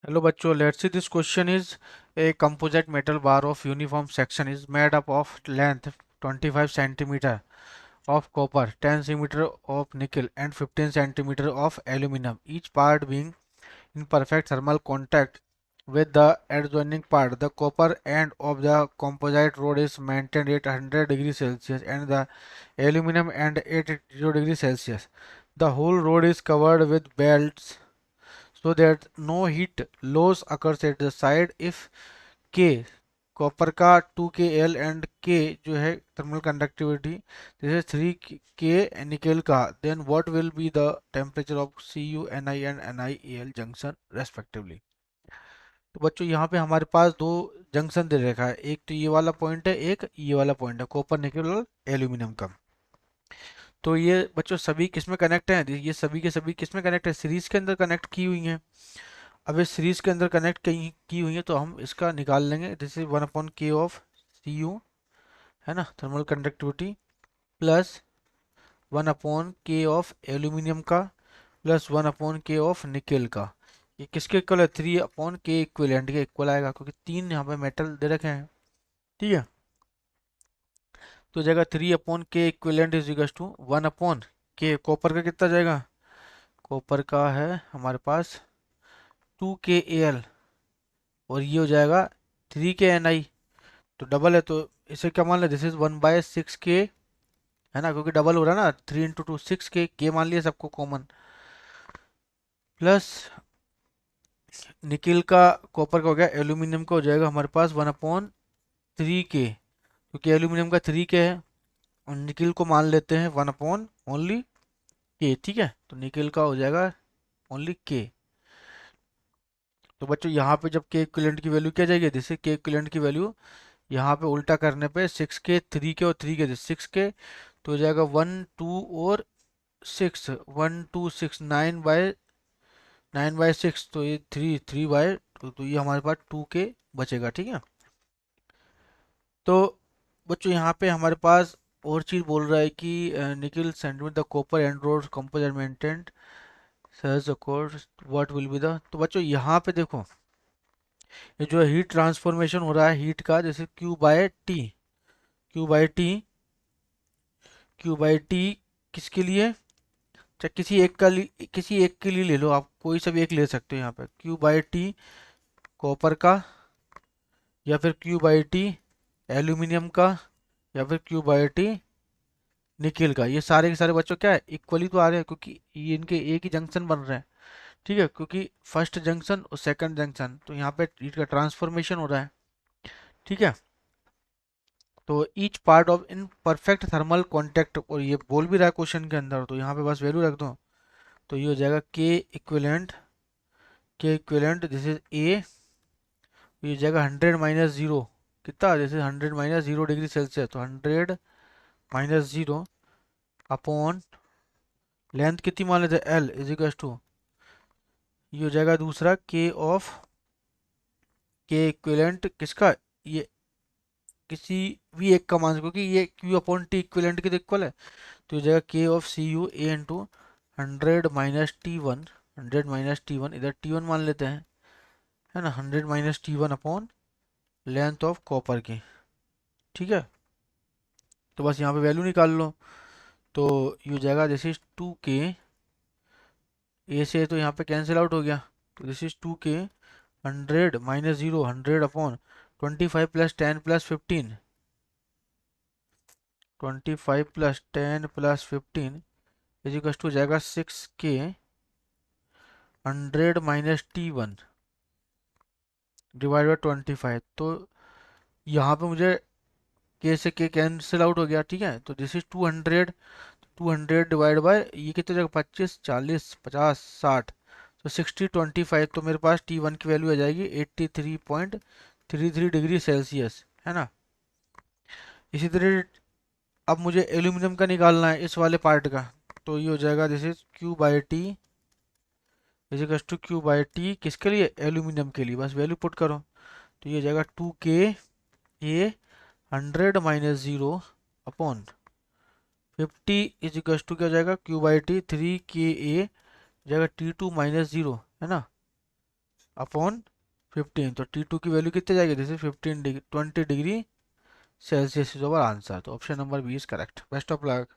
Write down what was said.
Hello bachcho, let's see. This question is a composite metal bar of uniform section is made up of length 25 centimeter of copper, 10 centimeter of nickel and 15 centimeter of aluminum, each part being in perfect thermal contact with the adjoining part. The copper end of the composite rod is maintained at 100 degrees Celsius and the aluminum end at 0 degrees Celsius. The whole rod is covered with belts so that no heat loss occurs at the side. If K copper का 2Kl and K जो है thermal conductivity जैसे 3K nickel का, then what will be the temperature of Cu Ni and NiAl junction respectively. तो बच्चों यहाँ पे हमारे पास दो जंक्शन दे रखा है, एक तो ये वाला पॉइंट है, एक ये वाला पॉइंट है, कॉपर निकल और एल्यूमिनियम का। तो ये बच्चों सभी किस में कनेक्ट है, ये सभी के सभी किस में कनेक्ट है, सीरीज के अंदर कनेक्ट की हुई है। अब इस सीरीज के अंदर कनेक्ट की हुई है तो हम इसका निकाल लेंगे। This is 1/k of Cu, है ना, thermal conductivity, plus 1/k of aluminium का, प्लस 1/k ऑफ निकेल का। ये किसके इक्वल है, 3/k इक्विवेलेंट के इक्वल आएगा, क्योंकि तीन यहाँ पे मेटल दे रखे हैं। ठीक है, तो जाएगा 3/k equivalent is equal to 1/k। Copper का कितना जाएगा, कॉपर का है हमारे पास 2KAl और ये हो जाएगा 3KNi। तो डबल है तो इसे क्या मान ले, दिस इज 1/6K, है ना, क्योंकि डबल हो रहा है ना, 3 × 2 6K मान लिया सबको कॉमन, प्लस निकिल का कॉपर का हो गया, एल्यूमिनियम का हो जाएगा हमारे पास 1/3K, क्योंकि एल्यूमिनियम का 3K है और निकिल को मान लेते हैं 1/K। ठीक है, तो निकिल का हो जाएगा ओनली K। तो बच्चों यहाँ पे जब K इक्विवेलेंट की वैल्यू क्या जाएगी, जैसे K इक्विवेलेंट की वैल्यू यहाँ पे उल्टा करने पे 6K 3K और 3K 6K, तो हो जाएगा 1 2 और 6, 1 2 6 9/6, तो ये 3 तो ये हमारे पास 2K बचेगा। ठीक है, तो बच्चों यहाँ पे हमारे पास और चीज बोल रहा है कि nickel centimetre the copper and rod composite maintained such accord what will be the. तो बच्चों यहाँ पे देखो, ये जो हीट ट्रांसफॉर्मेशन हो रहा है हीट का, जैसे Q/T Q/T किसके लिए, चाहे किसी एक के लिए ले लो, आप कोई सा भी एक ले सकते हो यहाँ पे, Q/T कॉपर का, या फिर Q/T एल्यूमिनियम का, या फिर Q/T निकेल का। ये सारे के सारे बच्चों क्या है, इक्वली तो आ रहे हैं, क्योंकि ये इनके एक ही जंक्शन बन रहे हैं। ठीक है, क्योंकि फर्स्ट जंक्शन और सेकंड जंक्शन, तो यहाँ पे हीट का ट्रांसफॉर्मेशन हो रहा है। ठीक है, तो each part of in perfect thermal contact, और ये बोल भी रहा है क्वेश्चन के अंदर, तो यहाँ पे बस वैल्यू रख दो, तो ये हो जाएगा के इक्विवेलेंट दिस इज ए, ये जाएगा 100 - 0, कितना, जैसे 100 - 0 डिग्री सेल्सियस, तो 100 - 0 अपॉन लेंथ कितनी मान लेते हैं, एल इज इक्वल टू, ये हो जाएगा दूसरा के इक्विवेलेंट किसका, ये किसी भी एक का मान, क्योंकि ये Q/T इक्विवेलेंट के इक्वल है, तो हो जाएगा K/Cu A into 100 - T1, 100 - T1, इधर T1 मान लेते हैं, है ना, 100 - T1 upon length of copper की। ठीक है, तो बस यहाँ पे वैल्यू निकाल लो, तो ये हो जाएगा दिस इज 2K, ए से तो यहाँ पे कैंसिल आउट हो गया, तो this is 2K 100 - 0, 100 upon 25 + 10 + 15, 25 + 10 + 15 is equal to जाएगा 6K 100 - T1 डिवाइड बाई 25। तो यहाँ पे मुझे K से K कैंसिल आउट हो गया। ठीक है, तो दिस इज 200 डिवाइड बाय ये कितने जगह, 25 40 50 60, तो 60 25, तो मेरे पास T1 की वैल्यू आ जाएगी 83.33 डिग्री सेल्सियस, है ना। इसी तरह अब मुझे एल्यूमिनियम का निकालना है, इस वाले पार्ट का, तो ये हो जाएगा this is Q/T is equal to Q/T किसके लिए, एल्यूमिनियम के लिए, बस वैल्यू पुट करो, तो ये हो जाएगा 2K A 100 - 0 upon 50 is equal to क्या हो जाएगा, Q/T 3KA जाएगा T2 - 0, है ना, अपॉन 15, तो T2 की वैल्यू कितनी जाएगी, this is 15 degree 20 degree Celsius is our answer. तो option number B is correct. Best of luck.